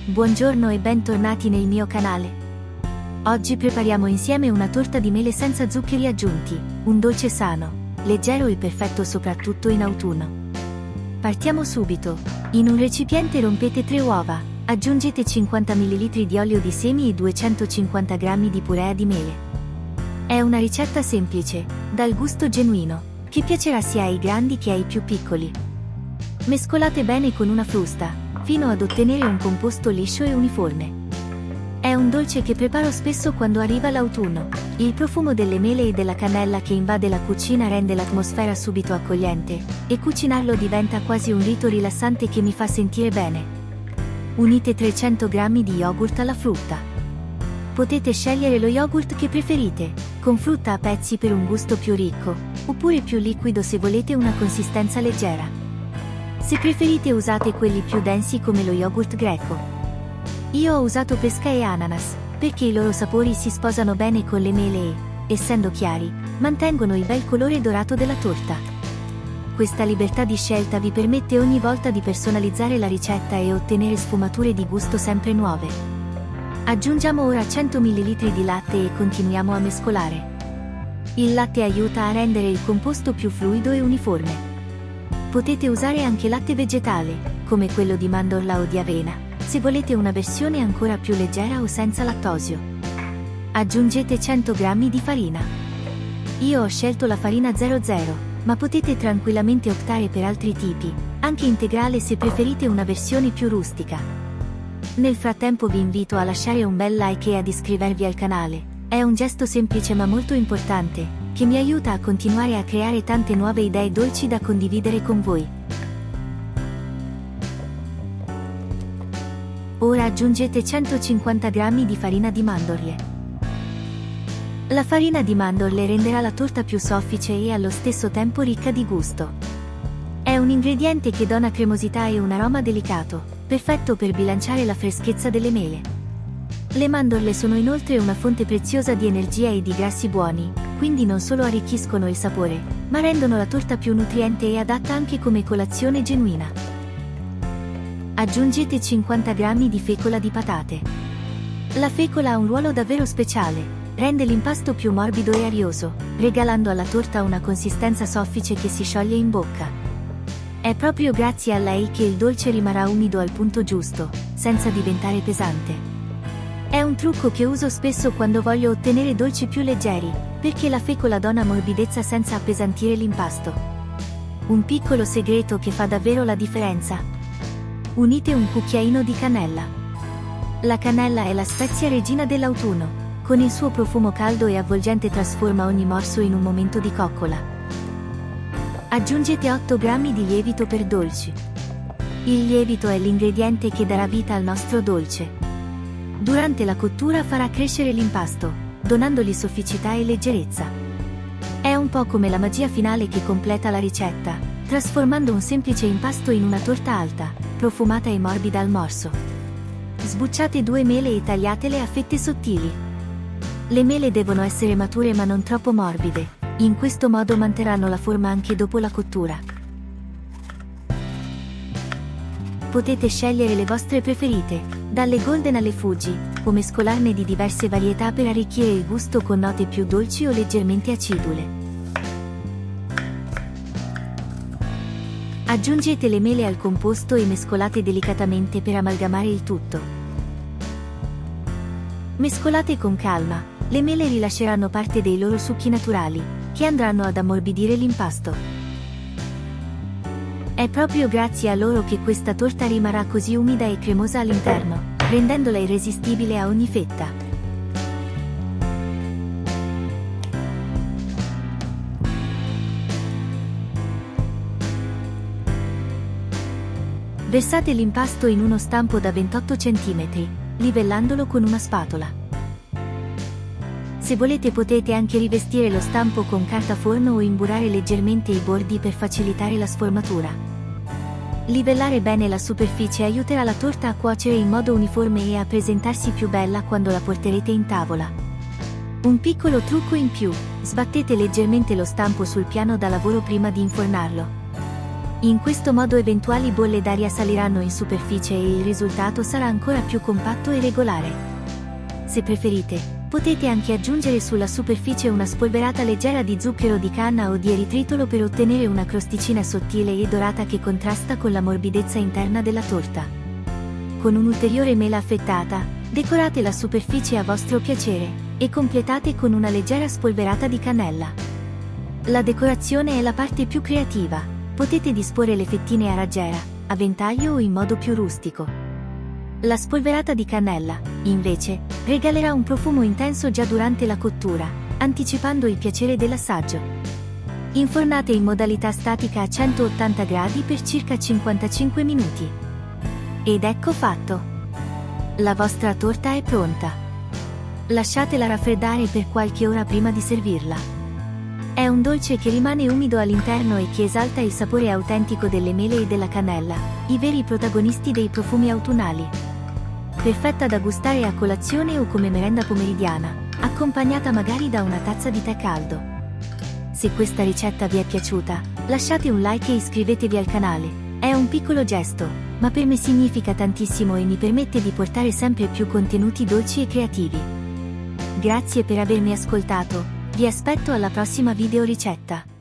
Buongiorno e bentornati nel mio canale. Oggi prepariamo insieme una torta di mele senza zuccheri aggiunti, un dolce sano, leggero e perfetto soprattutto in autunno. Partiamo subito. In un recipiente rompete 3 uova, aggiungete 50 ml di olio di semi e 250 g di purea di mele. È una ricetta semplice, dal gusto genuino, che piacerà sia ai grandi che ai più piccoli. Mescolate bene con una frusta, fino ad ottenere un composto liscio e uniforme. È un dolce che preparo spesso quando arriva l'autunno. Il profumo delle mele e della cannella che invade la cucina rende l'atmosfera subito accogliente, e cucinarlo diventa quasi un rito rilassante che mi fa sentire bene. Unite 300 g di yogurt alla frutta. Potete scegliere lo yogurt che preferite, con frutta a pezzi per un gusto più ricco, oppure più liquido se volete una consistenza leggera. Se preferite usate quelli più densi come lo yogurt greco. Io ho usato pesca e ananas, perché i loro sapori si sposano bene con le mele e, essendo chiari, mantengono il bel colore dorato della torta. Questa libertà di scelta vi permette ogni volta di personalizzare la ricetta e ottenere sfumature di gusto sempre nuove. Aggiungiamo ora 100 ml di latte e continuiamo a mescolare. Il latte aiuta a rendere il composto più fluido e uniforme. Potete usare anche latte vegetale, come quello di mandorla o di avena, se volete una versione ancora più leggera o senza lattosio. Aggiungete 100 g di farina. Io ho scelto la farina 00, ma potete tranquillamente optare per altri tipi, anche integrale se preferite una versione più rustica. Nel frattempo vi invito a lasciare un bel like e ad iscrivervi al canale. È un gesto semplice ma molto importante, che mi aiuta a continuare a creare tante nuove idee dolci da condividere con voi. Ora aggiungete 150 g di farina di mandorle. La farina di mandorle renderà la torta più soffice e allo stesso tempo ricca di gusto. È un ingrediente che dona cremosità e un aroma delicato, perfetto per bilanciare la freschezza delle mele. Le mandorle sono inoltre una fonte preziosa di energia e di grassi buoni, quindi non solo arricchiscono il sapore, ma rendono la torta più nutriente e adatta anche come colazione genuina. Aggiungete 50 g di fecola di patate. La fecola ha un ruolo davvero speciale, rende l'impasto più morbido e arioso, regalando alla torta una consistenza soffice che si scioglie in bocca. È proprio grazie a lei che il dolce rimarrà umido al punto giusto, senza diventare pesante. È un trucco che uso spesso quando voglio ottenere dolci più leggeri, perché la fecola dona morbidezza senza appesantire l'impasto. Un piccolo segreto che fa davvero la differenza. Unite un cucchiaino di cannella. La cannella è la spezia regina dell'autunno, con il suo profumo caldo e avvolgente trasforma ogni morso in un momento di coccola. Aggiungete 8 g di lievito per dolci. Il lievito è l'ingrediente che darà vita al nostro dolce. Durante la cottura farà crescere l'impasto, donandogli sofficità e leggerezza. È un po' come la magia finale che completa la ricetta, trasformando un semplice impasto in una torta alta, profumata e morbida al morso. Sbucciate 2 mele e tagliatele a fette sottili. Le mele devono essere mature ma non troppo morbide, in questo modo manterranno la forma anche dopo la cottura. Potete scegliere le vostre preferite, dalle golden alle Fuji, o mescolarne di diverse varietà per arricchire il gusto con note più dolci o leggermente acidule. Aggiungete le mele al composto e mescolate delicatamente per amalgamare il tutto. Mescolate con calma, le mele rilasceranno parte dei loro succhi naturali, che andranno ad ammorbidire l'impasto. È proprio grazie a loro che questa torta rimarrà così umida e cremosa all'interno, rendendola irresistibile a ogni fetta. Versate l'impasto in uno stampo da 28 cm, livellandolo con una spatola. Se volete potete anche rivestire lo stampo con carta forno o imburrare leggermente i bordi per facilitare la sformatura. Livellare bene la superficie aiuterà la torta a cuocere in modo uniforme e a presentarsi più bella quando la porterete in tavola. Un piccolo trucco in più: sbattete leggermente lo stampo sul piano da lavoro prima di infornarlo. In questo modo eventuali bolle d'aria saliranno in superficie e il risultato sarà ancora più compatto e regolare. Se preferite, potete anche aggiungere sulla superficie una spolverata leggera di zucchero di canna o di eritritolo per ottenere una crosticina sottile e dorata che contrasta con la morbidezza interna della torta. Con un'ulteriore mela affettata, decorate la superficie a vostro piacere e completate con una leggera spolverata di cannella. La decorazione è la parte più creativa. Potete disporre le fettine a raggiera, a ventaglio o in modo più rustico. La spolverata di cannella, invece, regalerà un profumo intenso già durante la cottura, anticipando il piacere dell'assaggio. Infornate in modalità statica a 180 gradi per circa 55 minuti. Ed ecco fatto! La vostra torta è pronta. Lasciatela raffreddare per qualche ora prima di servirla. È un dolce che rimane umido all'interno e che esalta il sapore autentico delle mele e della cannella, i veri protagonisti dei profumi autunnali. Perfetta da gustare a colazione o come merenda pomeridiana, accompagnata magari da una tazza di tè caldo. Se questa ricetta vi è piaciuta, lasciate un like e iscrivetevi al canale. È un piccolo gesto, ma per me significa tantissimo e mi permette di portare sempre più contenuti dolci e creativi. Grazie per avermi ascoltato. Vi aspetto alla prossima video ricetta.